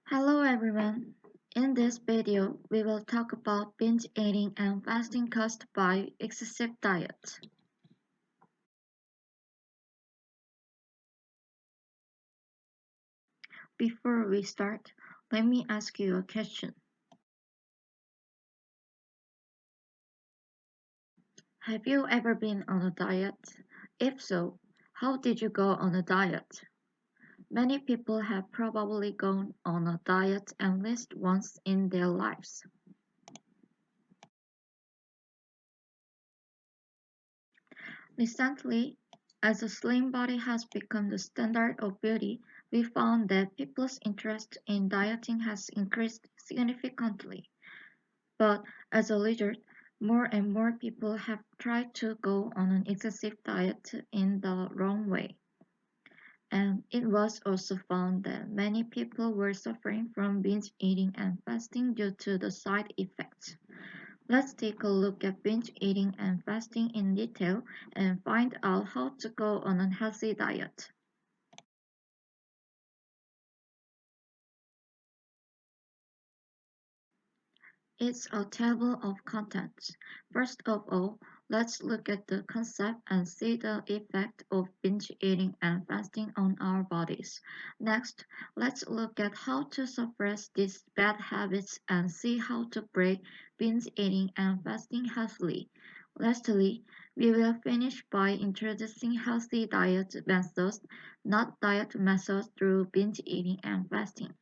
Hello everyone. In this video, we will talk about binge eating and fasting caused by excessive diet. Before we start, let me ask you a question. Have you ever been on a diet? If so, how did you go on a diet? Many people have probably gone on a diet at least once in their lives. Recently, as a slim body has become the standard of beauty, we found that people's interest in dieting has increased significantly. But as a result, more and more people have tried to go on an excessive diet in the wrong way. And it was also found that many people were suffering from binge eating and fasting due to the side effects. Let's take a look at binge eating and fasting in detail and find out how to go on a healthy diet. It's a table of contents. First of all, let's look at the concept and see the effect of binge eating and fasting on our bodies. Next, let's look at how to suppress these bad habits and see how to break binge eating and fasting healthily. Lastly, we will finish by introducing healthy diet methods, not diet methods through binge eating and fasting.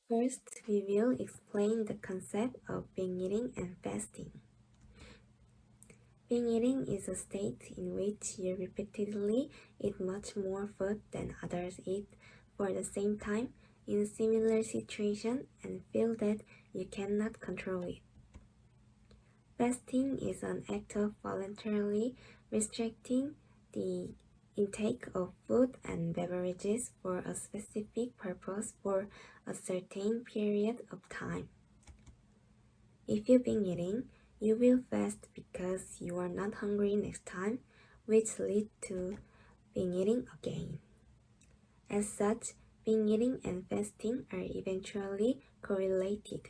First, we will explain the concept of binge eating and fasting. Binge eating is a state in which you repeatedly eat much more food than others eat for the same time in a similar situation and feel that you cannot control it. Fasting is an act of voluntarily restricting the intake of food and beverages for a specific purpose for a certain period of time. If you've been eating, you will fast because you are not hungry next time, which leads to binge eating again. As such, binge eating and fasting are eventually correlated.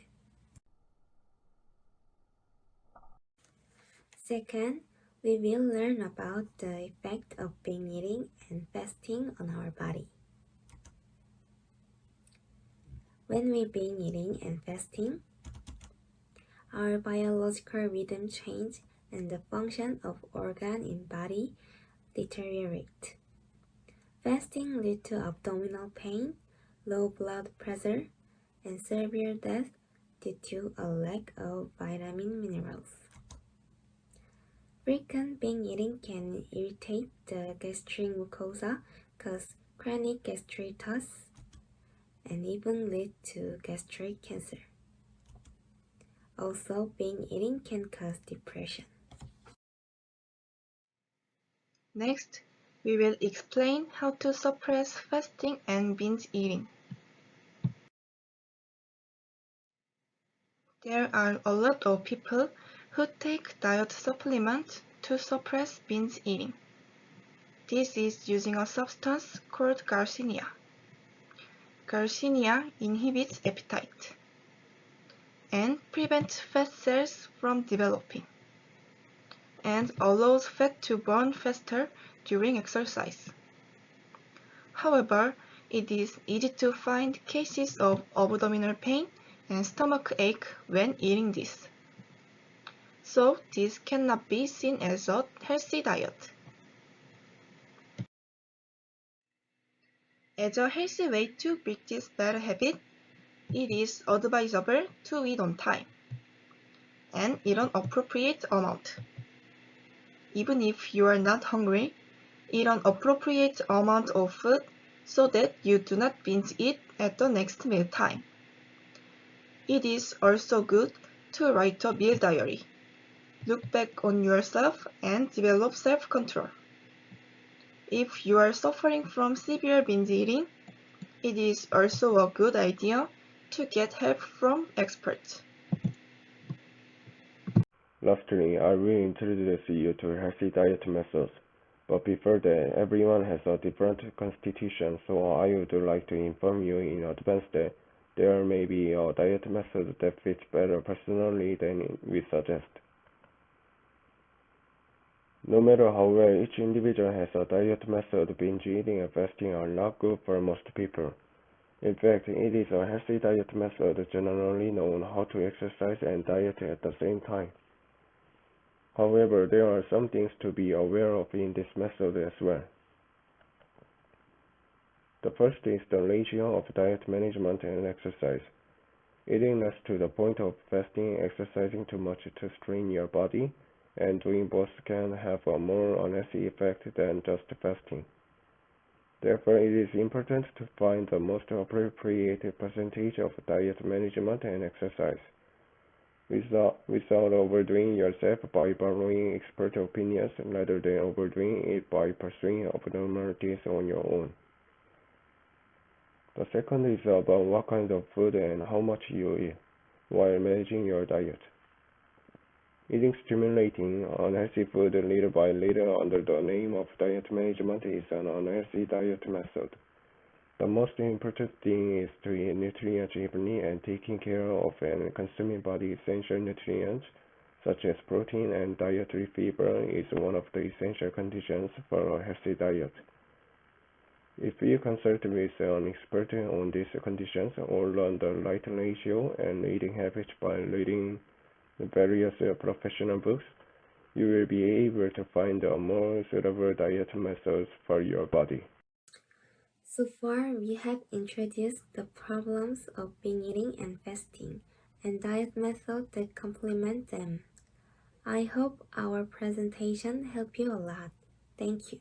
Second, we will learn about the effect of binge eating and fasting on our body. When we binge eating and fasting, our biological rhythm change and the function of organ in body deteriorate. Fasting leads to abdominal pain, low blood pressure, and severe death due to a lack of vitamin minerals. Frequent binge eating can irritate the gastric mucosa, cause chronic gastritis, and even lead to gastric cancer. Also, binge eating can cause depression. Next, we will explain how to suppress fasting and binge eating. There are a lot of people who take diet supplements to suppress binge eating. This is using a substance called garcinia. Garcinia inhibits appetite and prevents fat cells from developing and allows fat to burn faster during exercise. However, it is easy to find cases of abdominal pain and stomach ache when eating this. So this cannot be seen as a healthy diet. As a healthy way to break this bad habit, it is advisable to eat on time and eat an appropriate amount. Even if you are not hungry, eat an appropriate amount of food so that you do not binge eat at the next meal time. It is also good to write a meal diary. Look back on yourself and develop self-control. If you are suffering from severe binge eating, it is also a good idea to get help from experts. Lastly, I will introduce you to healthy diet methods. But before that, everyone has a different constitution, so I would like to inform you in advance that there may be a diet method that fits better personally than we suggest. No matter how well each individual has a diet method, binge eating and fasting are not good for most people. In fact, it is a healthy diet method generally known how to exercise and diet at the same time. However, there are some things to be aware of in this method as well. The first is the ratio of diet management and exercise. Eating less to the point of fasting and exercising too much to strain your body, and doing both can have a more unhealthy effect than just fasting. Therefore, it is important to find the most appropriate percentage of diet management and exercise, without overdoing yourself by borrowing expert opinions rather than overdoing it by pursuing abnormalities on your own. The second is about what kind of food and how much you eat while managing your diet. Eating stimulating, unhealthy food little by little under the name of diet management is an unhealthy diet method. The most important thing is to eat nutrients evenly, and taking care of and consuming body essential nutrients such as protein and dietary fiber is one of the essential conditions for a healthy diet. If you consult with an expert on these conditions or learn the right ratio and eating habits by reading various professional books, you will be able to find a more suitable diet methods for your body. So far, we have introduced the problems of binge eating and fasting, and diet methods that complement them. I hope our presentation helped you a lot. Thank you.